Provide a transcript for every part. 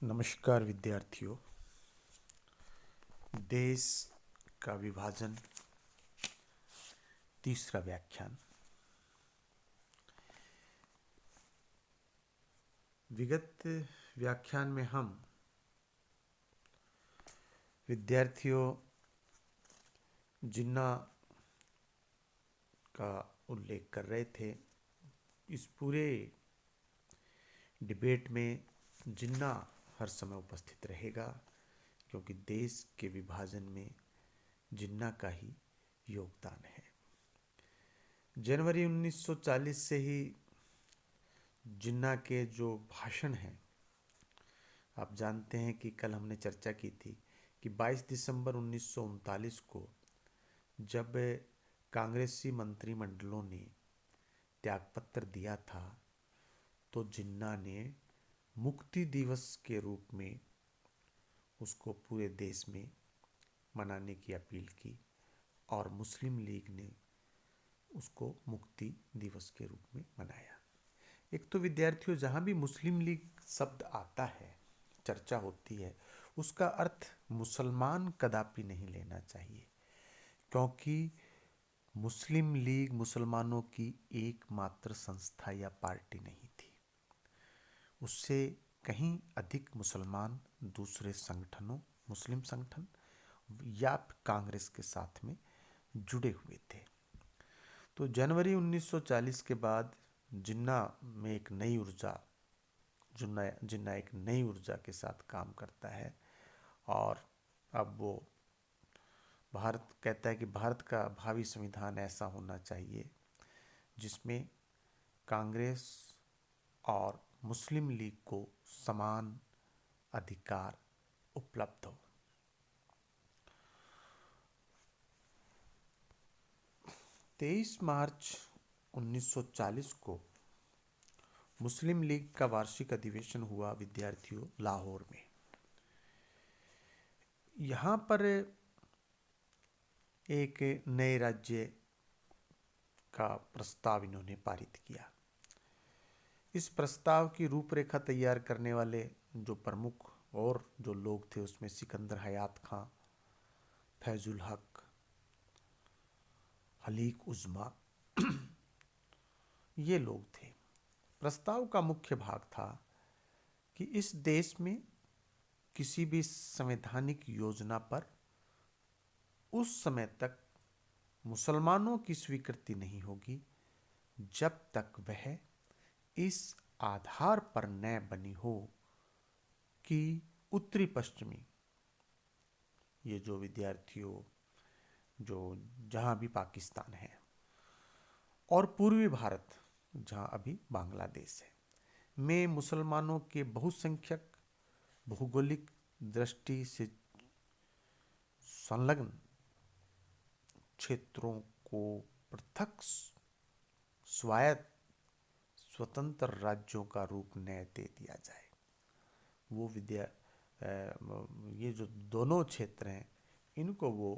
नमस्कार विद्यार्थियों। देश का विभाजन, तीसरा व्याख्यान। विगत व्याख्यान में हम विद्यार्थियों जिन्ना का उल्लेख कर रहे थे। इस पूरे डिबेट में जिन्ना हर समय उपस्थित रहेगा, क्योंकि देश के विभाजन में जिन्ना का ही योगदान है। जनवरी 1940 से ही जिन्ना के जो भाषण हैं, आप जानते हैं कि कल हमने चर्चा की थी कि 22 दिसंबर 1939 को जब कांग्रेसी मंत्रिमंडलों ने त्यागपत्र दिया था, तो जिन्ना ने मुक्ति दिवस के रूप में उसको पूरे देश में मनाने की अपील की और मुस्लिम लीग ने उसको मुक्ति दिवस के रूप में मनाया। एक तो विद्यार्थियों, जहाँ भी मुस्लिम लीग शब्द आता है, चर्चा होती है, उसका अर्थ मुसलमान कदापि नहीं लेना चाहिए, क्योंकि मुस्लिम लीग मुसलमानों की एकमात्र संस्था या पार्टी नहीं थी। उससे कहीं अधिक मुसलमान दूसरे संगठनों, मुस्लिम संगठन या कांग्रेस के साथ में जुड़े हुए थे। तो जनवरी 1940 के बाद जिन्ना में एक नई ऊर्जा, जिन्ना एक नई ऊर्जा के साथ काम करता है। और अब वो भारत कहता है कि भारत का भावी संविधान ऐसा होना चाहिए जिसमें कांग्रेस और मुस्लिम लीग को समान अधिकार उपलब्ध हो। 23 मार्च 1940 को मुस्लिम लीग का वार्षिक अधिवेशन हुआ विद्यार्थियों, लाहौर में। यहाँ पर एक नए राज्य का प्रस्ताव इन्होंने पारित किया। इस प्रस्ताव की रूपरेखा तैयार करने वाले जो प्रमुख और जो लोग थे, उसमें सिकंदर हयात खां, फैजुल हक, हलीक उज़्मा ये लोग थे। प्रस्ताव का मुख्य भाग था कि इस देश में किसी भी संवैधानिक योजना पर उस समय तक मुसलमानों की स्वीकृति नहीं होगी जब तक वह इस आधार पर न बनी हो कि उत्तरी पश्चिमी, ये जो विद्यार्थियों जो जहाँ भी पाकिस्तान है, और पूर्वी भारत जहाँ अभी बांग्लादेश है, में मुसलमानों के बहुसंख्यक भौगोलिक दृष्टि से संलग्न क्षेत्रों को पृथक स्वायत्त स्वतंत्र राज्यों का रूप न दे दिया जाए। वो ये जो दोनों क्षेत्र हैं, इनको वो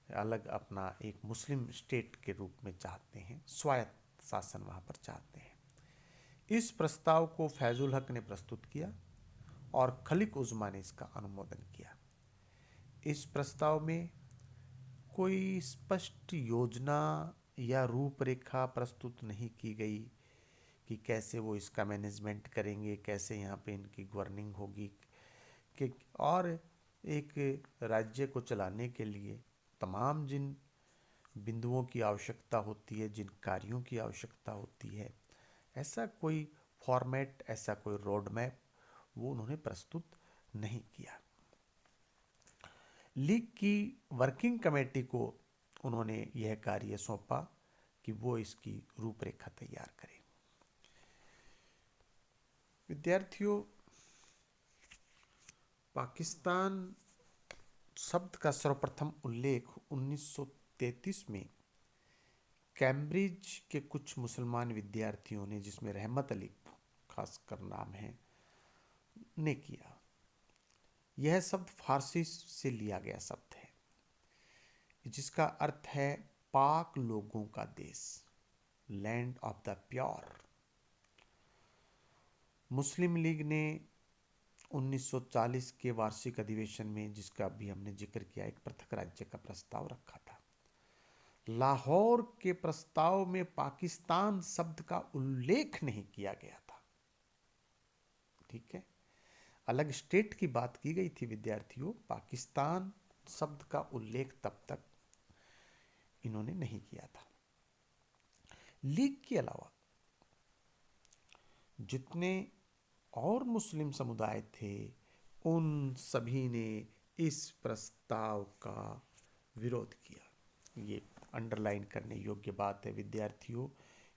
अलग अपना एक मुस्लिम स्टेट के रूप में चाहते हैं, स्वायत्त शासन वहाँ पर चाहते हैं। इस प्रस्ताव को फैजुल हक ने प्रस्तुत किया और खलीक उज़्मा ने इसका अनुमोदन किया। इस प्रस्ताव में कोई स्पष्ट योजना या रूपरेखा प्रस्तुत नहीं की गई कि कैसे वो इसका मैनेजमेंट करेंगे, कैसे यहाँ पे इनकी गवर्निंग होगी, कि और एक राज्य को चलाने के लिए तमाम जिन बिंदुओं की आवश्यकता होती है, जिन कार्यों की आवश्यकता होती है, ऐसा कोई फॉर्मेट, ऐसा कोई रोड मैप वो उन्होंने प्रस्तुत नहीं किया। लीग की वर्किंग कमेटी को उन्होंने यह कार्य सौंपा कि वो इसकी रूपरेखा तैयार करे। विद्यार्थियों, पाकिस्तान शब्द का सर्वप्रथम उल्लेख 1933 में कैम्ब्रिज के कुछ मुसलमान विद्यार्थियों ने, जिसमें रहमत अली खासकर नाम है, ने किया। यह शब्द फारसी से लिया गया शब्द है, जिसका अर्थ है पाक लोगों का देश, land of the pure. Muslim league ने 1940 के वार्षिक अधिवेशन में, जिसका भी हमने जिक्र किया, एक पृथक राज्य का प्रस्ताव रखा था। लाहौर के प्रस्ताव में पाकिस्तान शब्द का उल्लेख नहीं किया गया था। ठीक है, अलग स्टेट की बात की गई थी विद्यार्थियों, पाकिस्तान शब्द का उल्लेख तब तक इन्होंने नहीं किया था। लीग के अलावा जितने और मुस्लिम समुदाय थे, उन सभी ने इस प्रस्ताव का विरोध किया। ये अंडरलाइन करने योग्य बात है विद्यार्थियों,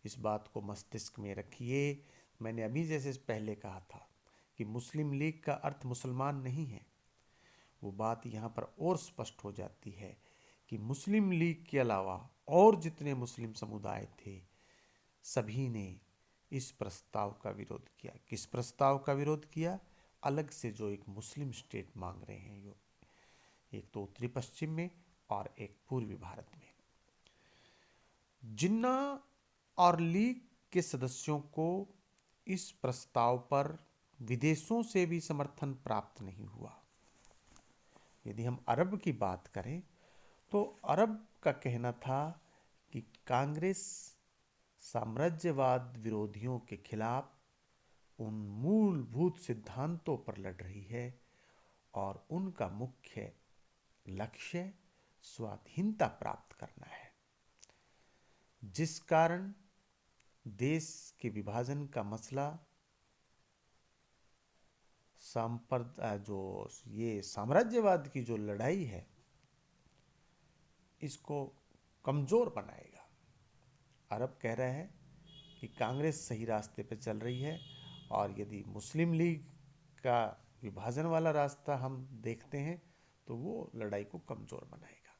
इस बात को मस्तिष्क में रखिए। मैंने अभी जैसे पहले कहा था कि मुस्लिम लीग का अर्थ मुसलमान नहीं है, वो बात यहाँ पर और स्पष्ट हो जाती है कि मुस्लिम लीग के अलावा और जितने मुस्लिम समुदाय थे, सभी ने इस प्रस्ताव का विरोध किया। किस प्रस्ताव का विरोध किया? अलग से जो एक मुस्लिम स्टेट मांग रहे हैं, यो एक तो उत्तरी पश्चिम में और एक पूर्वी भारत में। जिन्ना और लीग के सदस्यों को इस प्रस्ताव पर विदेशों से भी समर्थन प्राप्त नहीं हुआ। यदि हम अरब की बात करें तो अरब का कहना था कि कांग्रेस साम्राज्यवाद विरोधियों के खिलाफ उन मूलभूत सिद्धांतों पर लड़ रही है और उनका मुख्य लक्ष्य स्वाधीनता प्राप्त करना है, जिस कारण देश के विभाजन का मसला जो ये साम्राज्यवाद की जो लड़ाई है, इसको कमजोर बनाएगा। अरब कह रहा है कि कांग्रेस सही रास्ते पर चल रही है और यदि मुस्लिम लीग का विभाजन वाला रास्ता हम देखते हैं तो वो लड़ाई को कमजोर बनाएगा।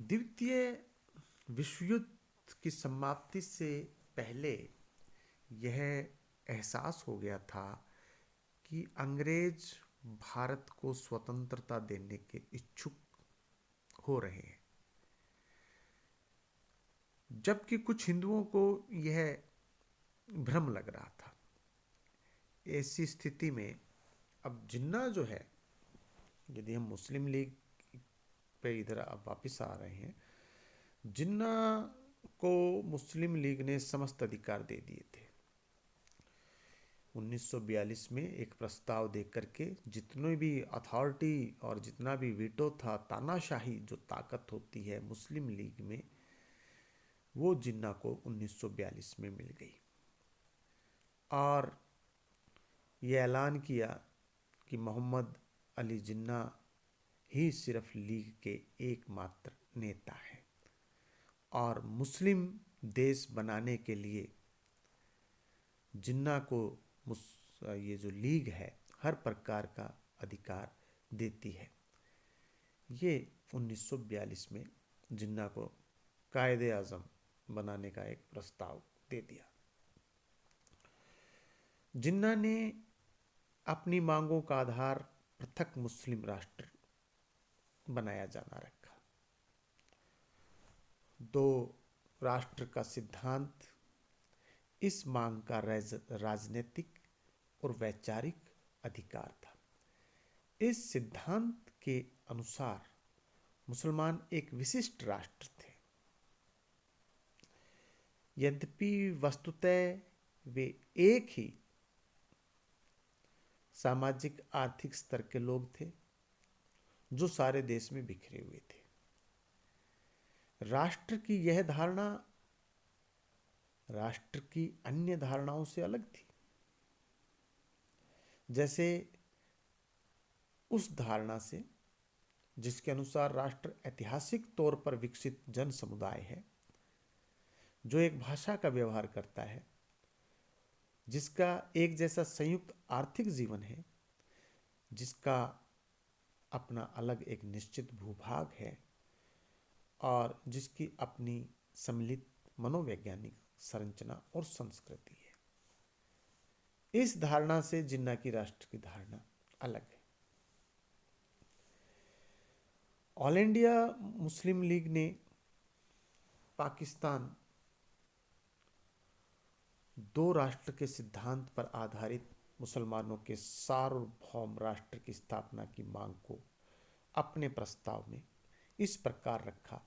द्वितीय विश्व युद्ध की समाप्ति से पहले यह एहसास हो गया था कि अंग्रेज भारत को स्वतंत्रता देने के इच्छुक हो रहे हैं, जबकि कुछ हिंदुओं को यह भ्रम लग रहा था। ऐसी स्थिति में अब जिन्ना जो है, यदि हम मुस्लिम लीग पे इधर अब वापस आ रहे हैं, जिन्ना को मुस्लिम लीग ने समस्त अधिकार दे दिए थे। 1942 में एक प्रस्ताव दे करके जितनी भी अथॉरिटी और जितना भी वीटो था, तानाशाही जो ताकत होती है मुस्लिम लीग में, वो जिन्ना को 1942 में मिल गई और ये ऐलान किया कि मोहम्मद अली जिन्ना ही सिर्फ लीग के एकमात्र नेता हैं और मुस्लिम देश बनाने के लिए जिन्ना को ये जो लीग है हर प्रकार का अधिकार देती है। ये 1942 में जिन्ना को कायदे आज़म बनाने का एक प्रस्ताव दे दिया। जिन्ना ने अपनी मांगों का आधार पृथक मुस्लिम राष्ट्र बनाया जाना रखा। 2 राष्ट्र का सिद्धांत इस मांग का राजनीतिक और वैचारिक अधिकार था। इस सिद्धांत के अनुसार मुसलमान एक विशिष्ट राष्ट्र थे, यद्यपि वस्तुतः वे एक ही सामाजिक आर्थिक स्तर के लोग थे जो सारे देश में बिखरे हुए थे। राष्ट्र की यह धारणा राष्ट्र की अन्य धारणाओं से अलग थी। जैसे उस धारणा से जिसके अनुसार राष्ट्र ऐतिहासिक तौर पर विकसित जन समुदाय है, जो एक भाषा का व्यवहार करता है, जिसका एक जैसा संयुक्त आर्थिक जीवन है, जिसका अपना अलग एक निश्चित भूभाग है और जिसकी अपनी सम्मिलित मनोवैज्ञानिक संरचना और संस्कृति है। इस धारणा से जिन्ना की राष्ट्र की धारणा अलग है। ऑल इंडिया मुस्लिम लीग ने पाकिस्तान 2 राष्ट्र के सिद्धांत पर आधारित मुसलमानों के सार्वभौम राष्ट्र की स्थापना की मांग को अपने प्रस्ताव में इस प्रकार रखा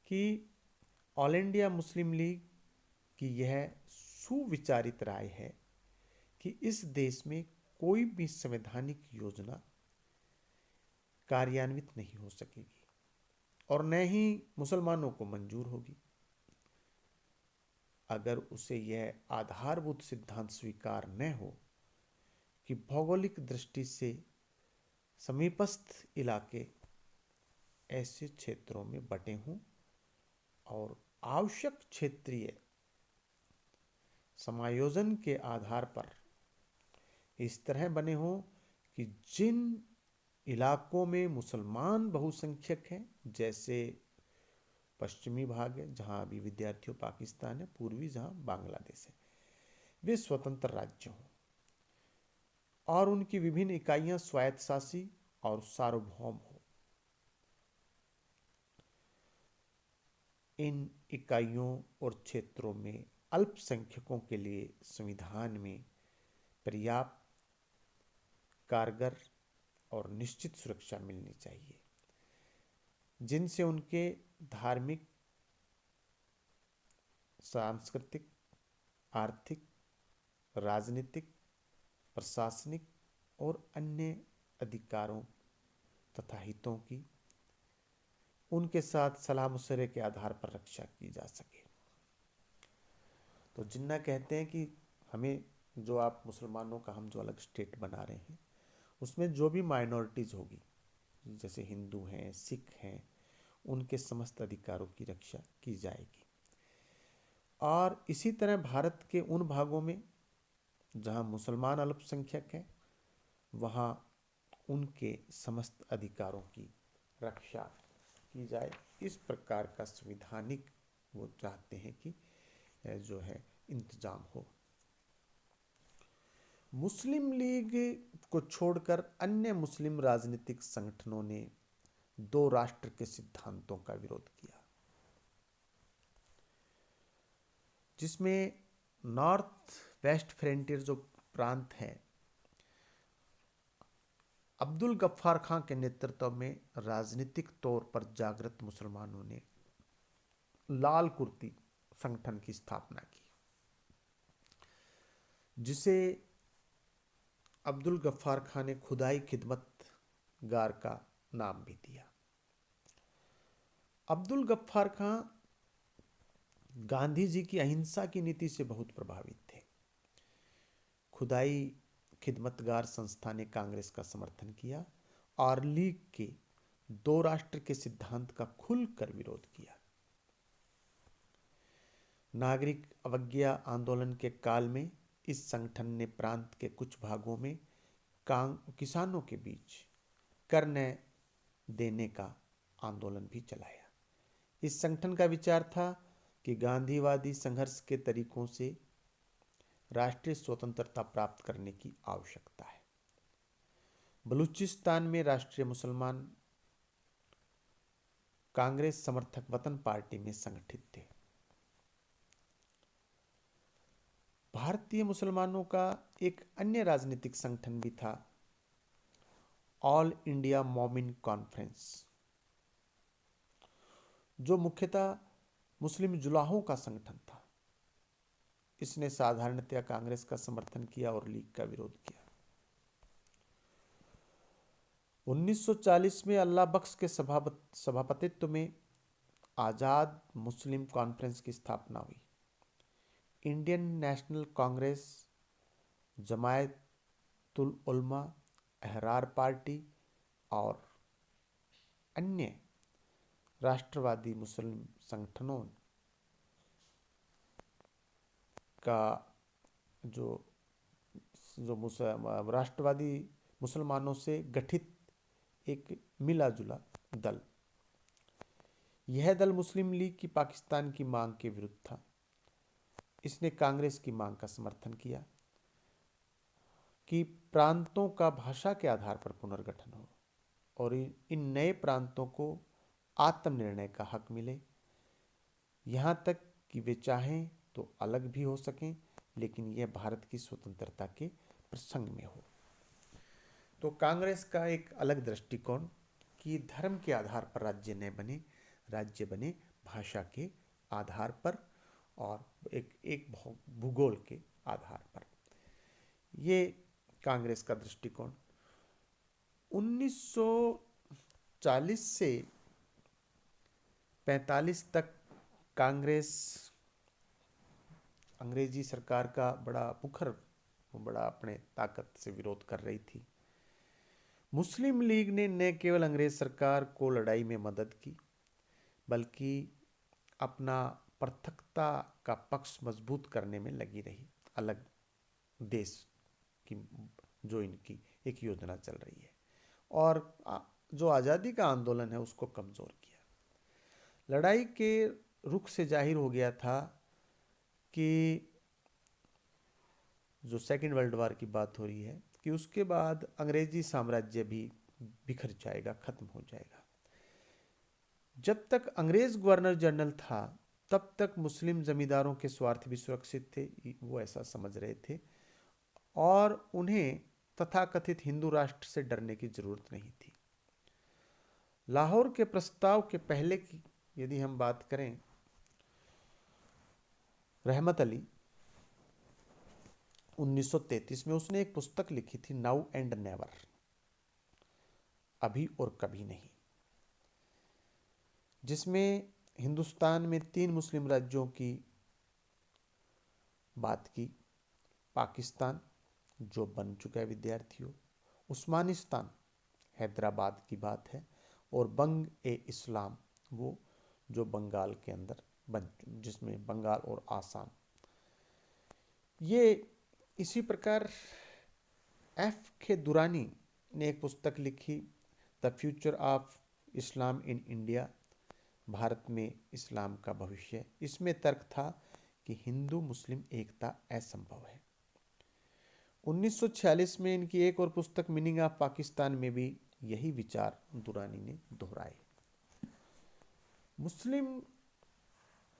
कि ऑल इंडिया मुस्लिम लीग की यह सुविचारित राय है कि इस देश में कोई भी संवैधानिक योजना कार्यान्वित नहीं हो सकेगी और न ही मुसलमानों को मंजूर होगी अगर उसे यह आधारभूत सिद्धांत स्वीकार न हो कि भौगोलिक दृष्टि से समीपस्थ इलाके ऐसे क्षेत्रों में बटे हों और आवश्यक क्षेत्रीय समायोजन के आधार पर इस तरह बने हों कि जिन इलाकों में मुसलमान बहुसंख्यक हैं, जैसे पश्चिमी भाग है जहां अभी विद्यार्थियों पाकिस्तान है, पूर्वी जहां बांग्लादेश है, वे स्वतंत्र राज्य हों और उनकी विभिन्न इकाइयां स्वायत्तशासी और सार्वभौम हो। इन इकाइयों और क्षेत्रों में अल्पसंख्यकों के लिए संविधान में पर्याप्त, कारगर और निश्चित सुरक्षा मिलनी चाहिए, जिनसे उनके धार्मिक, सांस्कृतिक, आर्थिक, राजनीतिक, प्रशासनिक और अन्य अधिकारों तथा हितों की उनके साथ सलाह मशवरे के आधार पर रक्षा की जा सके। तो जिन्ना कहते हैं कि हमें जो आप मुसलमानों का हम जो अलग स्टेट बना रहे हैं उसमें जो भी माइनॉरिटीज होगी, जैसे हिंदू हैं, सिख हैं, उनके समस्त अधिकारों की रक्षा की जाएगी। और इसी तरह भारत के उन भागों में जहां मुसलमान अल्पसंख्यक हैं वहां उनके समस्त अधिकारों की रक्षा की जाए। इस प्रकार का संवैधानिक वो चाहते हैं कि जो है इंतजाम हो। मुस्लिम लीग को छोड़कर अन्य मुस्लिम राजनीतिक संगठनों ने दो राष्ट्र के सिद्धांतों का विरोध किया, जिसमें नॉर्थ वेस्ट फ्रंटियर जो प्रांत है, अब्दुल गफ्फार खां के नेतृत्व में राजनीतिक तौर पर जागृत मुसलमानों ने लाल कुर्ती संगठन की स्थापना की, जिसे अब्दुल गफ्फार खां ने खुदाई खिदमत गार का नाम भी दिया। अब्दुल गफ्फार खां गांधी जी की अहिंसा की नीति से बहुत प्रभावित थे। खुदाई खिदमतगार संस्था ने कांग्रेस का समर्थन किया और लीग के दो राष्ट्र के सिद्धांत का खुलकर विरोध किया। नागरिक अवज्ञा आंदोलन के काल में इस संगठन ने प्रांत के कुछ भागों में किसानों के बीच कर न देने का आंदोलन भी चलाया। इस संगठन का विचार था कि गांधीवादी संघर्ष के तरीकों से राष्ट्रीय स्वतंत्रता प्राप्त करने की आवश्यकता है। बलूचिस्तान में राष्ट्रीय मुसलमान कांग्रेस समर्थक वतन पार्टी में संगठित थे। भारतीय मुसलमानों का एक अन्य राजनीतिक संगठन भी था, ऑल इंडिया मोमिन कॉन्फ्रेंस, जो मुख्यतः मुस्लिम जुलाहों का संगठन था। इसने साधारणतया कांग्रेस का समर्थन किया और लीग का विरोध किया। 1940 में अल्लाह बख्श के सभापतित्व में आजाद मुस्लिम कॉन्फ्रेंस की स्थापना हुई। इंडियन नेशनल कांग्रेस, जमायतुल उलमा, अहरार पार्टी और अन्य राष्ट्रवादी मुस्लिम संगठनों का जो राष्ट्रवादी मुसलमानों से गठित एक मिला जुला दल, यह दल मुस्लिम लीग की पाकिस्तान की मांग के विरुद्ध था। इसने कांग्रेस की मांग का समर्थन किया कि प्रांतों का भाषा के आधार पर पुनर्गठन हो और इन नए प्रांतों को आत्मनिर्णय का हक मिले, यहाँ तक कि वे चाहें तो अलग भी हो सकें लेकिन यह भारत की स्वतंत्रता के प्रसंग में हो। तो कांग्रेस का एक अलग दृष्टिकोण कि धर्म के आधार पर राज्य न बने, राज्य बने भाषा के आधार पर और एक भूगोल के आधार पर। ये कांग्रेस का दृष्टिकोण 1940 से 45 तक कांग्रेस अंग्रेजी सरकार का बड़ा अपने ताकत से विरोध कर रही थी। मुस्लिम लीग ने न केवल अंग्रेज सरकार को लड़ाई में मदद की, बल्कि अपना पृथकता का पक्ष मजबूत करने में लगी रही। अलग देश की जो इनकी एक योजना चल रही है, और जो आज़ादी का आंदोलन है उसको कमज़ोर किया। लड़ाई के रुख से जाहिर हो गया था कि जो सेकेंड वर्ल्ड वॉर की बात हो रही है कि उसके बाद अंग्रेजी साम्राज्य भी बिखर जाएगा, खत्म हो जाएगा। जब तक अंग्रेज गवर्नर जनरल था तब तक मुस्लिम जमींदारों के स्वार्थ भी सुरक्षित थे, वो ऐसा समझ रहे थे, और उन्हें तथाकथित हिंदू राष्ट्र से डरने की जरूरत नहीं थी। लाहौर के प्रस्ताव के पहले की यदि हम बात करें, रहमत अली 1933 में उसने एक पुस्तक लिखी थी, नाउ एंड नेवर, अभी और कभी नहीं, जिसमें हिंदुस्तान में 3 मुस्लिम राज्यों की बात की। पाकिस्तान जो बन चुका है विद्यार्थियों, उस्मानिस्तान हैदराबाद की बात है, और बंग ए इस्लाम वो जो बंगाल के अंदर जिसमें बंगाल और आसाम। ये इसी प्रकार एफ के दुरानी ने एक पुस्तक लिखी, the future of Islam in India, Bharat में इस्लाम का भविष्य। इसमें तर्क था कि हिंदू मुस्लिम एकता असंभव है। 1946 में इनकी एक और पुस्तक मीनिंग ऑफ पाकिस्तान में भी यही विचार दुरानी ने दोहराए। मुस्लिम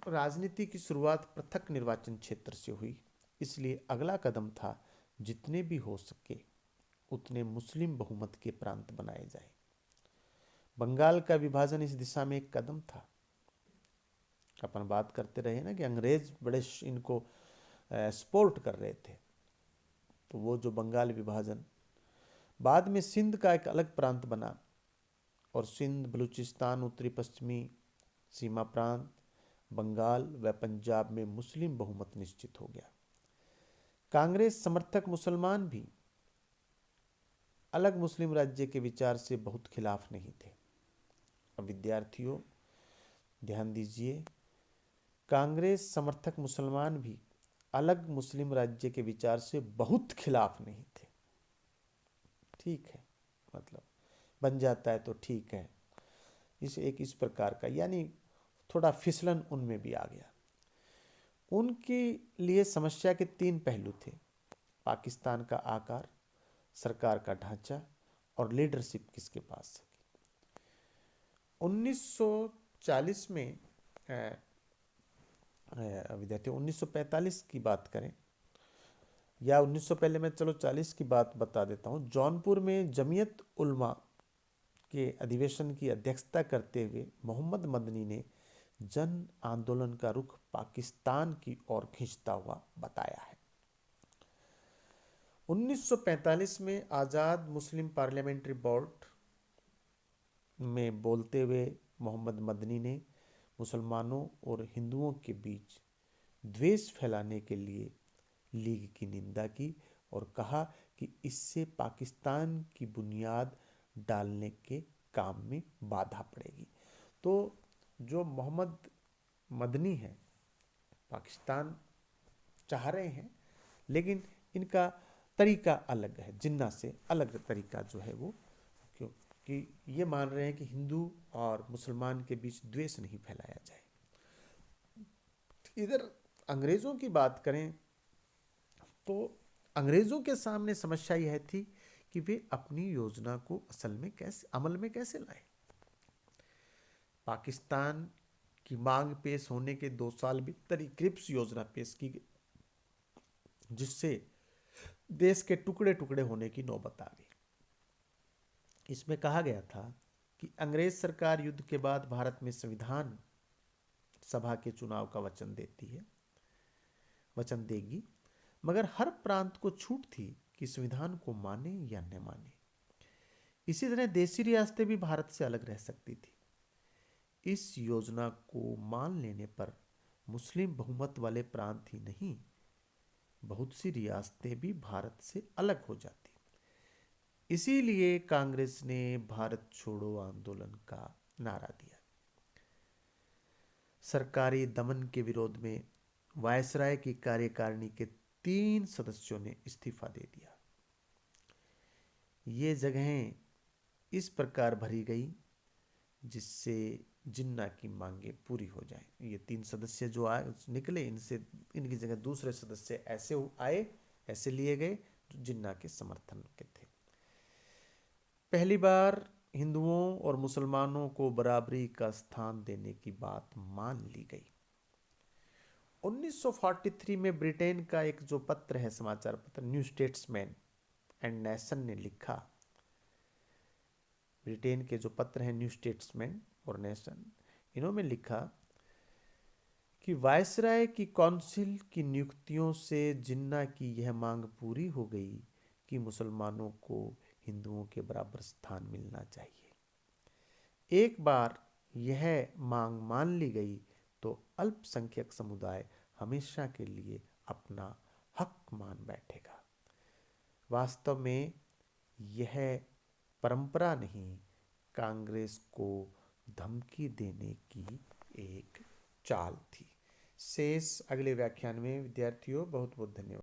राजनीति की शुरुआत पृथक निर्वाचन क्षेत्र से हुई, इसलिए अगला कदम था जितने भी हो सके उतने मुस्लिम बहुमत के प्रांत बनाए जाए। बंगाल का विभाजन इस दिशा में एक कदम था। अपन बात करते रहे ना कि अंग्रेज बड़े इनको सपोर्ट कर रहे थे, तो वो जो बंगाल विभाजन, बाद में सिंध का एक अलग प्रांत बना, और सिंध, बलूचिस्तान, उत्तरी पश्चिमी सीमा प्रांत, बंगाल व पंजाब में मुस्लिम बहुमत निश्चित हो गया। कांग्रेस समर्थक मुसलमान भी अलग मुस्लिम राज्य के विचार से बहुत खिलाफ नहीं थे। अब विद्यार्थियों ध्यान दीजिए, कांग्रेस समर्थक मुसलमान भी अलग मुस्लिम राज्य के विचार से बहुत खिलाफ नहीं थे। ठीक है, मतलब बन जाता है तो ठीक है, इस प्रकार का, यानी थोड़ा फिसलन उनमें भी आ गया। उनके लिए समस्या के 3 पहलू थे: पाकिस्तान का आकार, सरकार का ढांचा, और लीडरशिप किसके पास है। 1940 में विद्यार्थी 1945 की बात करें, या 1900 पहले मैं 40 की बात बता देता हूँ। जौनपुर में जमीयत उलमा के अधिवेशन की अध्यक्षता करते हुए मोहम्मद मदनी ने जन आंदोलन का रुख पाकिस्तान की ओर खींचता हुआ बताया है। 1945 में आज़ाद मुस्लिम पार्लियामेंट्री बोर्ड में बोलते हुए मोहम्मद मदनी ने मुसलमानों और हिंदुओं के बीच द्वेष फैलाने के लिए लीग की निंदा की और कहा कि इससे पाकिस्तान की बुनियाद डालने के काम में बाधा पड़ेगी। तो जो मोहम्मद मदनी है, पाकिस्तान चाह रहे हैं, लेकिन इनका तरीका अलग है, जिन्ना से अलग तरीका जो है वो, क्योंकि ये मान रहे हैं कि हिंदू और मुसलमान के बीच द्वेष नहीं फैलाया जाए। इधर अंग्रेज़ों की बात करें तो अंग्रेज़ों के सामने समस्या यह थी कि वे अपनी योजना को अमल में कैसे लाए। पाकिस्तान की मांग पेश होने के 2 साल भीतर ही क्रिप्स योजना पेश की गई, जिससे देश के टुकड़े टुकड़े होने की नौबत आ गई। इसमें कहा गया था कि अंग्रेज सरकार युद्ध के बाद भारत में संविधान सभा के चुनाव का वचन देगी, मगर हर प्रांत को छूट थी कि संविधान को माने या न माने। इसी तरह देशी रियासतें भी भारत से अलग रह सकती थी। इस योजना को मान लेने पर मुस्लिम बहुमत वाले प्रांत ही नहीं, बहुत सी रियासतें भी भारत से अलग हो जाती। इसीलिए कांग्रेस ने भारत छोड़ो आंदोलन का नारा दिया। सरकारी दमन के विरोध में वायसराय की कार्यकारिणी के 3 सदस्यों ने इस्तीफा दे दिया। ये जगहें इस प्रकार भरी गई जिससे जिन्ना की मांगे पूरी हो जाएं। ये 3 सदस्य जो निकले, इनकी जगह दूसरे सदस्य ऐसे लिए गए जो जिन्ना के समर्थन के थे। पहली बार हिंदुओं और मुसलमानों को बराबरी का स्थान देने की बात मान ली गई। 1943 में ब्रिटेन का एक जो पत्र है, समाचार पत्र न्यू स्टेट्समैन एंड नेशन ने लिखा, ब्रिटेन के जो पत्र हैं न्यू स्टेट्समैन और नेशन, इन्होंने लिखा कि वायसराय की काउंसिल की नियुक्तियों से जिन्ना की यह मांग पूरी हो गई कि मुसलमानों को हिंदुओं के बराबर स्थान मिलना चाहिए। एक बार यह मांग मान ली गई तो अल्पसंख्यक समुदाय हमेशा के लिए अपना हक मान बैठेगा। वास्तव में यह परंपरा नहीं, कांग्रेस को धमकी देने की एक चाल थी। शेष अगले व्याख्यान में। विद्यार्थियों, बहुत बहुत धन्यवाद।